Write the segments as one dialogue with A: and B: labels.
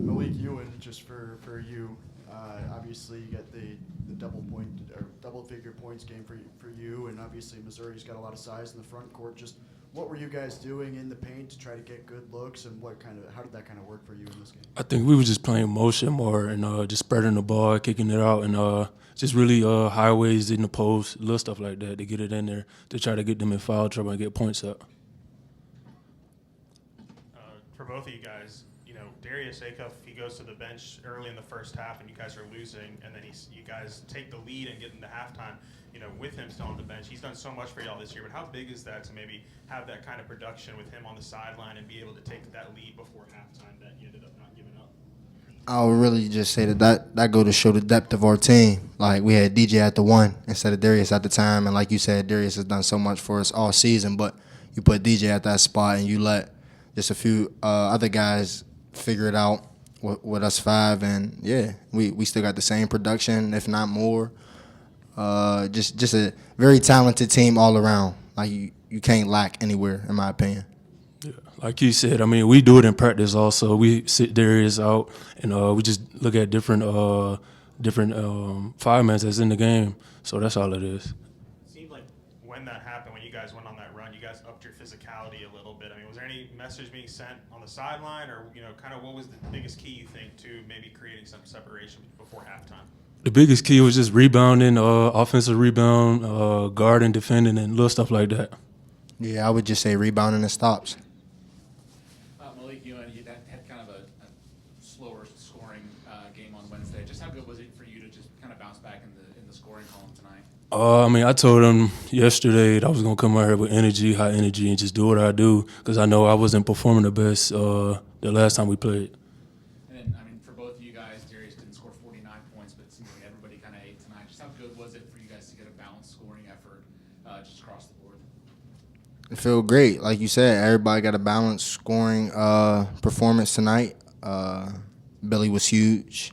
A: Malik Ewin, just for you. Obviously, you get the double figure points game for you, and obviously Missouri's got a lot of size in the front court. Just what were you guys doing in the paint to try to get good looks, and how did that kind of work for you in this game?
B: I think we were just playing motion more and just spreading the ball, kicking it out, and just really highways in the post, little stuff like that to get it in there to try to get them in foul trouble and get points up.
C: For both of you guys, Darius Acuff, he goes to the bench early in the first half, and you guys are losing, and then you guys take the lead and get into halftime. With him still on the bench, he's done so much for y'all this year. But how big is that to maybe have that kind of production with him on the sideline and be able to take that lead before halftime that you ended up not giving up?
D: I would really just say that go to show the depth of our team. Like, we had DJ at the 1 instead of Darius at the time, and like you said, Darius has done so much for us all season. But you put DJ at that spot, and you let just a few other guys figure it out with us 5, and yeah, we still got the same production, if not more. Just a very talented team all around. Like, you can't lack anywhere, in my opinion.
B: Yeah, like you said, I mean, we do it in practice also. We sit Darius out, and we just look at different five-mans that's in the game. So that's all it is.
C: It seemed like when that happened, when you guys went on that run, you guys upped your physicality a little bit. I mean, was there any message being sent on the sideline, or kind of what was the biggest key you think to maybe creating some separation before halftime?
B: The biggest key was just rebounding, offensive rebound, guarding, defending, and little stuff like that.
D: Yeah, I would just say rebounding and stops.
E: Malik, you had kind of a slower scoring game on Wednesday. Just how good was it for you to just kind of bounce back in the scoring column tonight?
B: I mean, I told him yesterday that I was going to come out here with energy, high energy, and just do what I do because I know I wasn't performing the best the last time we played.
E: And then, I mean, for both of you guys, Darius didn't score 49 points, but it seems like everybody kind of ate tonight. Just how good was it for you guys to get a balanced scoring effort just across the board?
D: It felt great. Like you said, everybody got a balanced scoring performance tonight. Billy was huge.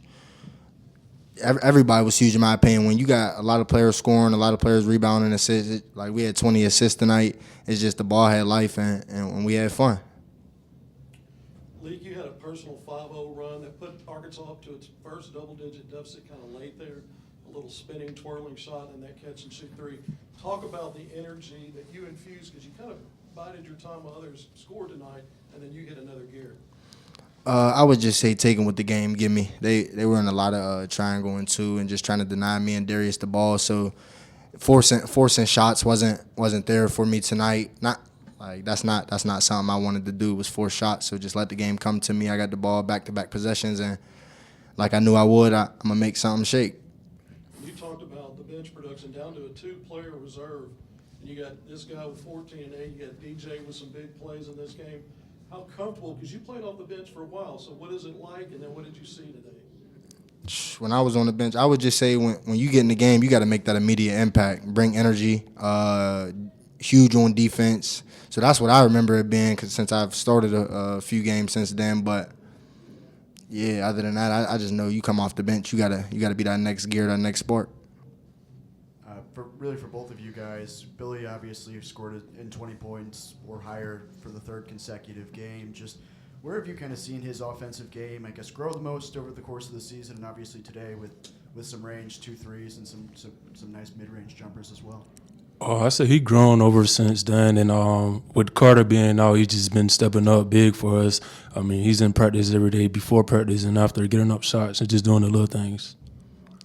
D: Everybody was huge in my opinion. When you got a lot of players scoring, a lot of players rebounding, assists, like we had 20 assists tonight. It's just the ball had life and we had fun.
F: League, you had a personal 5-0 run that put Arkansas up to its first double-digit deficit kind of late there. A little spinning, twirling shot and that catch and shoot 3. Talk about the energy that you infused because you kind of bided your time while others scored tonight, and then you hit another gear.
D: I would just say taking what the game give me. They were in a lot of triangle and 2 and just trying to deny me and Darius the ball. So forcing shots wasn't there for me tonight. Not like that's not something I wanted to do, was force shots. So just let the game come to me. I got the ball back-to-back possessions, and like I knew I would, I'm gonna make something shake.
F: You talked about the bench production down to a 2-player reserve, and you got this guy with 14 and 8. You got DJ with some big plays in this game. How comfortable, because you played off the bench for a while, so what is it like, and then what did you see today?
D: When I was on the bench, I would just say when you get in the game, you got to make that immediate impact, bring energy, huge on defense. So that's what I remember it being, cause since I've started a few games since then. But yeah, other than that, I just know you come off the bench, you gotta be that next gear, that next spark.
A: For both of you guys, Billy obviously scored in 20 points or higher for the 3rd consecutive game. Just where have you kind of seen his offensive game, I guess, grow the most over the course of the season, and obviously today with some range, 2 threes, and some nice mid-range jumpers as well?
B: Oh, I said he grown over since then, and with Carter being out, he's just been stepping up big for us. I mean, he's in practice every day, before practice and after, getting up shots and just doing the little things.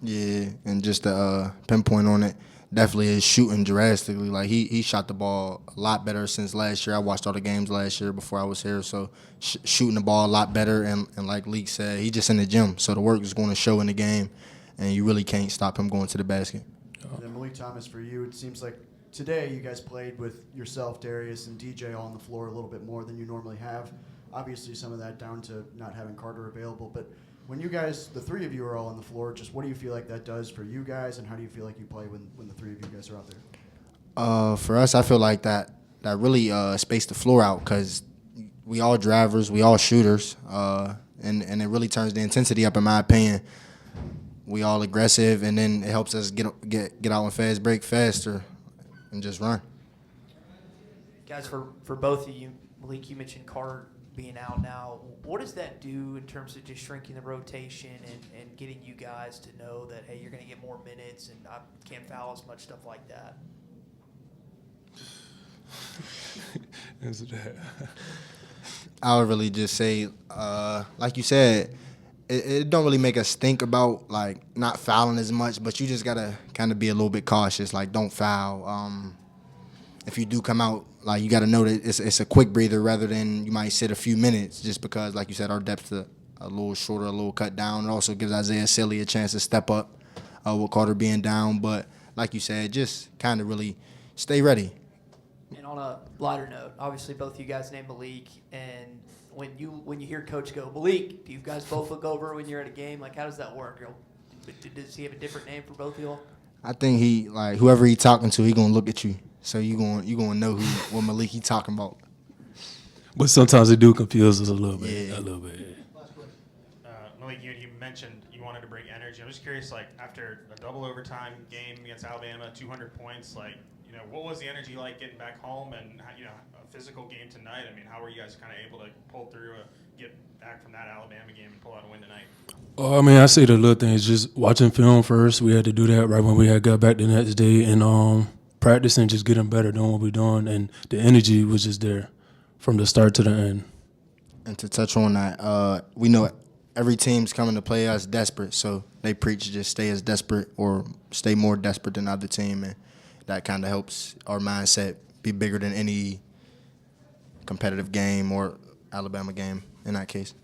D: Yeah, and just to pinpoint on it, definitely is shooting drastically. Like he shot the ball a lot better since last year. I watched all the games last year before I was here, so shooting the ball a lot better. And like Leek said, he just in the gym, so the work is going to show in the game, and you really can't stop him going to the basket.
A: And then Malik Thomas, for you, it seems like today you guys played with yourself, Darius, and DJ on the floor a little bit more than you normally have. Obviously, some of that down to not having Carter available, but when you guys, the 3 of you are all on the floor, just what do you feel like that does for you guys, and how do you feel like you play when the 3 of you guys are out there?
D: For us, I feel like that really spaced the floor out because we all drivers, we all shooters, and it really turns the intensity up, in my opinion. We all aggressive, and then it helps us get out on fast break faster and just run.
G: Guys, for both of you, Malik, you mentioned being out now, what does that do in terms of just shrinking the rotation and getting you guys to know that, hey, you're going to get more minutes and I can't foul as much, stuff like that?
B: Answer that.
D: I would really just say, like you said, it don't really make us think about like not fouling as much, but you just gotta kind of be a little bit cautious. Like, don't foul. If you do come out, like, you gotta know that it's a quick breather rather than you might sit a few minutes, just because, like you said, our depth's a little shorter, a little cut down. It also gives Isaiah Silly a chance to step up with Carter being down. But like you said, just kind of really stay ready.
G: And on a lighter note, obviously both you guys named Maleek, and when you hear Coach go, Maleek, do you guys both look over when you're at a game? Like, how does that work? Does he have a different name for both of y'all?
D: I think he, like, whoever he talking to, he gonna look at you, so you gonna know what Maleek he talking about.
B: But sometimes it do confuse us a little bit.
D: Yeah.
B: A little bit.
C: Malik, you mentioned you wanted to bring energy. I'm just curious, like, after a double overtime game against Alabama, 200 points, like, you know, what was the energy like getting back home and, you know, a physical game tonight? I mean, how were you guys kind of able to pull through, get back from that Alabama game and pull out a win tonight?
B: I mean, I say the little things, just watching film first. We had to do that right when we had got back the next day, and practicing, just getting better, doing what we're doing, and the energy was just there from the start to the end.
D: And to touch on that, we know every team's coming to play us desperate, so they preach just stay as desperate or stay more desperate than the other team, and that kind of helps our mindset be bigger than any competitive game or Alabama game in that case.